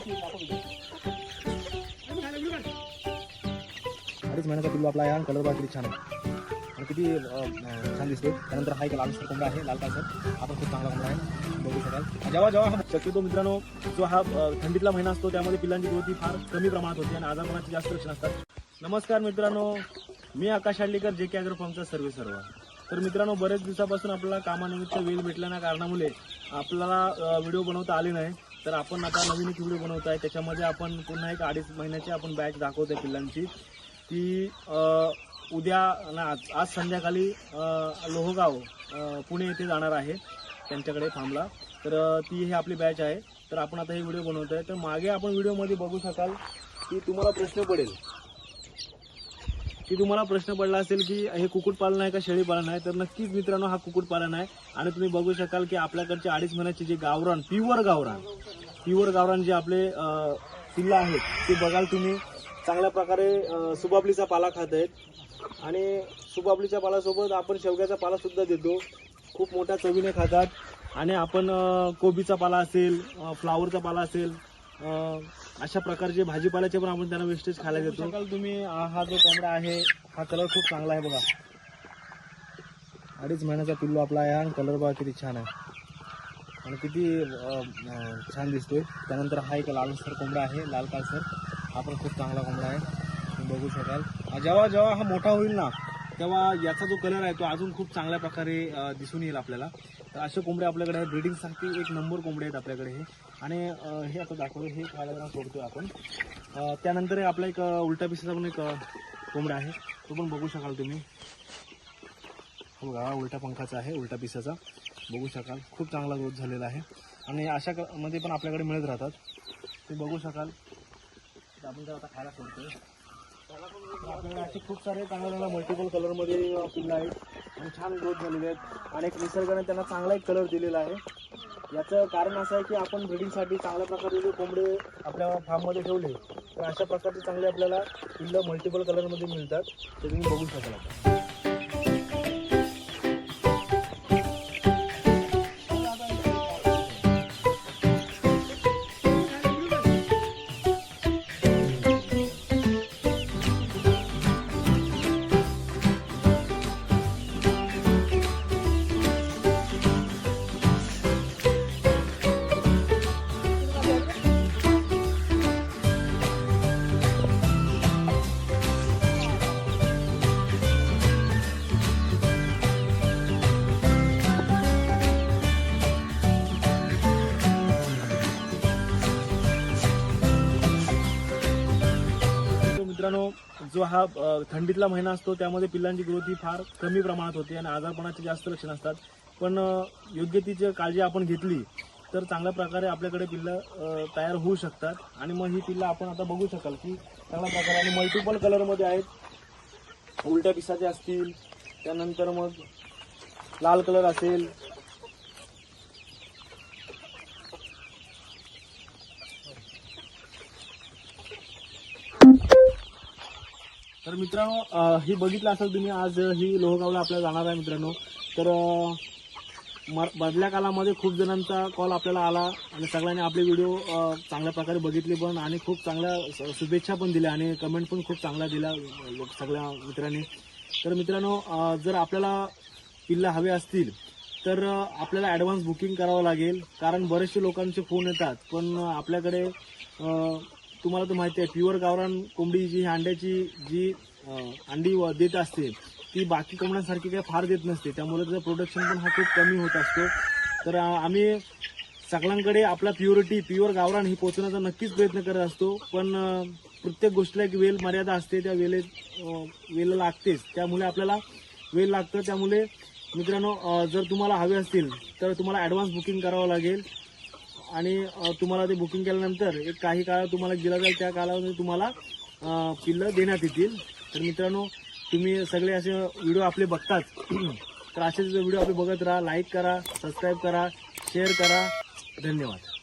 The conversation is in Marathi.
अडीच महिन्याचा पिल्लू आपला आहे. कलर बघा किती छान आहे आणि किती छान दिसते. त्यानंतर हा एक लाल कोंबडा आहे, लाल काळसर. आपण खूप चांगला कोंबडा आहे, बघू शकाल. जेव्हा हा शक्यतो मित्रांनो जो हा थंडीतला महिना असतो त्यामध्ये पिल्लांची ग्रोथ ही फार कमी प्रमाणात होते आणि आजारपणाचे जास्त लक्षण असतात. नमस्कार मित्रांनो, मी आकाश हार्डलेकर, JK ॲग्रो फार्मचा सर्वेसर्वा. तर मित्रांनो, बरेच दिवसापासून आपल्याला कामानिमित्त वेळ भेटल्याना कारणामुळे आपल्याला व्हिडिओ बनवता आले नाही. तर आपण आता नवीन एक व्हिडिओ बनवत आहे. त्याच्यामध्ये आपण पुन्हा एक 2.5 महिन्याची आपण बॅच दाखवतोय पिल्लांची. ती उद्या आज संध्याकाळी लोहगाव पुणे येथे जाणार आहे त्यांच्याकडे फार्मला. तर ती ही आपली बॅच आहे. तर आपण आता हे व्हिडिओ बनवतोय. तर मागे आपण व्हिडिओमध्ये बघू शकाल की तुम्हाला प्रश्न पडला असेल की हे कुक्कुटपालन आहे का शेळी पालन आहे. तर नक्कीच मित्रांनो, हा कुक्कुटपालन आहे. आणि तुम्ही बघू शकाल की आपल्याकडचे 2.5 महिन्याचे जे गावरान प्युअर गावरान जे आपले पिल्लं आहेत ते बघाल तुम्ही चांगल्या प्रकारे सुबाबलीचा पाला खात आहेत. आणि सुबाबलीच्या पालासोबत आपण शेवग्याचा पाला सुद्धा देतो. खूप मोठ्या चवीने खातात. आणि आपण कोबीचा पाला असेल, फ्लावरचा पाला असेल, अशा प्रकारचे भाजीपाल्याचे पण आपण त्यांना वेस्टेज खायला देतो. तुम्ही हा जो कोंबडा आहे हा कलर खूप चांगला आहे बघा. 2.5 महिन्याचा पिल्लू आपला आहे आणि कलर बघा किती छान आहे आणि किती छान दिसतोय. त्यानंतर हा एक लालसर कोंबडा आहे, लाल काळसर. हा पण खूप चांगला कोंबडा आहे, तुम्ही बघू शकाल. जेव्हा हा मोठा होईल ना, तेव्हा याचा जो कलर आहे तो अजून खूप चांगल्या प्रकारे दिसून येईल आपल्याला. तर असे कोंबडे आपल्याकडे आहेत. ब्रीडिंगसाठी एक नंबर कोंबडे आहेत आपल्याकडे हे. आणि हे आता दाखवतो, हे खायला सोडतोय आपण. त्यानंतर आपला एक उलटा पिसाचा पण एक कोंबडा आहे, तो पण बघू शकाल तुम्ही. हो बघा, उलटा पंखाचा आहे, उलटा पिसाचा, बघू शकाल. खूप चांगला ग्रोथ झालेला आहे. आणि अशा मध्ये पण आपल्याकडे मिळत राहतात, ते बघू शकाल. आपण जर आता खायला सोडतोय आपल्याकडे असे खूप सारे चांगल्या मल्टिपल कलरमध्ये पिल्लं आहेत आणि छान ग्रोथ झालेले आहेत. आणि एक निसर्गाने त्यांना चांगला एक कलर दिलेला आहे. याचं कारण असं आहे की आपण ब्रीडिंगसाठी चांगल्या प्रकारे जे कोंबडे आपल्या फार्ममध्ये ठेवले तर अशा प्रकारचे चांगले आपल्याला पिल्लं मल्टिपल कलरमध्ये मिळतात. ते तुम्ही बघू शकाल आता. मित्रांनो, जो हा थंडीतला महिना असतो त्यामध्ये पिल्लांची ग्रोथ ही फार कमी प्रमाणात होते आणि आजारपणाचे जास्त लक्षण असतात. पण योग्य तिची काळजी आपण घेतली तर चांगल्या प्रकारे आपल्याकडे पिल्लं तयार होऊ शकतात. आणि मग ही पिल्लं आपण आता बघू शकाल की चांगल्या प्रकारे आणि मल्टिपल कलरमध्ये आहेत. उलट्या पिसाचे असतील, त्यानंतर मग लाल कलर असेल. तर मित्रांनो, ही बघितलं असेल तुम्ही, आज ही लोहगावला आपल्याला जाणार आहे मित्रांनो. तर मधल्या काळामध्ये खूप जणांचा कॉल आपल्याला आला आणि सगळ्यांनी आपले व्हिडिओ चांगल्या प्रकारे बघितले पण आणि खूप चांगल्या शुभेच्छा पण दिल्या आणि कमेंट पण खूप चांगला दिला सगळ्या मित्रांनी. तर मित्रांनो, जर आपल्याला पिल्लं हवे असतील तर आपल्याला ॲडव्हान्स बुकिंग करावं लागेल. कारण बरेचसे लोकांचे फोन येतात पण आपल्याकडे तुम्हाला तर माहिती आहे प्युअर गावरान कोंबडी जी अंड्याची जी अंडी देत असते ती बाकी कोंबड्यांसारखी काही फार देत नसते. त्यामुळे त्याचं प्रोडक्शन पण हा खूप कमी होत असतो. तर आम्ही सगळ्यांकडे आपला प्युअर गावरान ही पोहोचवण्याचा नक्कीच प्रयत्न करत असतो. पण प्रत्येक गोष्टीला एक वेळ मर्यादा असते, त्या वेळेला लागतेच. त्यामुळे आपल्याला वेळ लागतं. त्यामुळे मित्रांनो, जर तुम्हाला हवे असतील तर तुम्हाला ॲडव्हान्स बुकिंग करावं लागेल आणि तुम्हाला ते बुकिंग केल्यानंतर एक काही काळ तुम्हाला दिला जाईल. त्या कालावधी तुम्हाला पिल्लं देण्यात येतील. तर मित्रांनो, तुम्ही सगळे असे व्हिडिओ आपले बघतात तर असेच व्हिडिओ आपले बघत राहा. लाईक करा, सबस्क्राईब करा, शेअर करा. धन्यवाद.